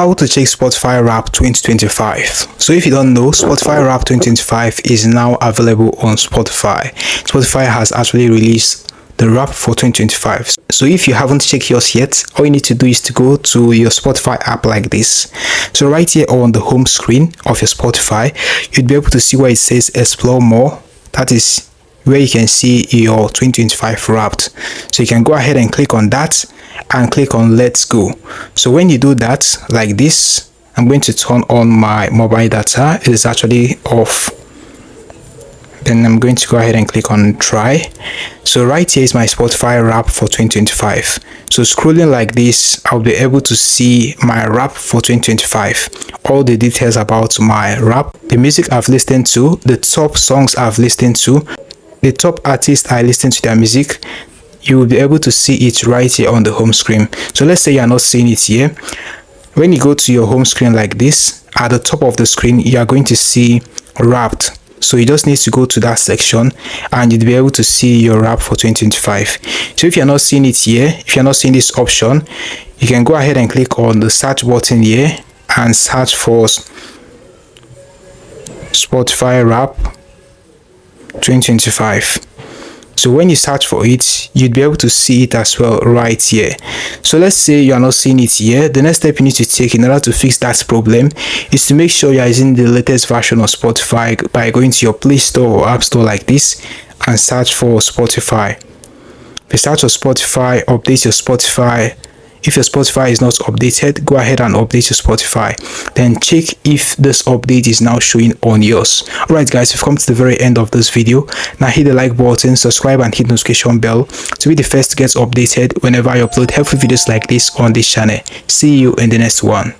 How to check Spotify Wrapped 2025. So if you don't know, Spotify Wrapped 2025 is now available on Spotify. Spotify has actually released the wrap for 2025. So if you haven't checked yours yet, all you need to do is to go to your Spotify app like this. So right here on the home screen of your Spotify, you'd be able to see where it says explore more. That is where you can see your 2025 wrapped. So you can go ahead and click on that and click on let's go. So when you do that like this, I'm going to turn on my mobile data. It is actually off. Then I'm going to go ahead and click on try. So right here is my Spotify wrap for 2025. So scrolling like this, I'll be able to see my wrap for 2025, all the details about my wrap, the music I've listened to, the top songs I've listened to, the top artists I listened to their music. You will be able to see it right here on the home screen. So let's say you're not seeing it here. When you go to your home screen like this, at the top of the screen, you are going to see wrapped. So you just need to go to that section and you'll be able to see your wrap for 2025. So if you're not seeing it here, if you're not seeing this option, you can go ahead and click on the search button here and search for Spotify Wrap 2025. So when you search for it, you'd be able to see it as well right here. So let's say you are not seeing it here. The next step you need to take in order to fix that problem is to make sure you are using the latest version of Spotify by going to your Play Store or App Store like this and search for Spotify. If you search for Spotify, update your Spotify. If your Spotify is not updated, go ahead and update your Spotify. Then check if this update is now showing on yours. Alright guys, we've come to the very end of this video. Now hit the like button, subscribe and hit notification bell to be the first to get updated whenever I upload helpful videos like this on this channel. See you in the next one.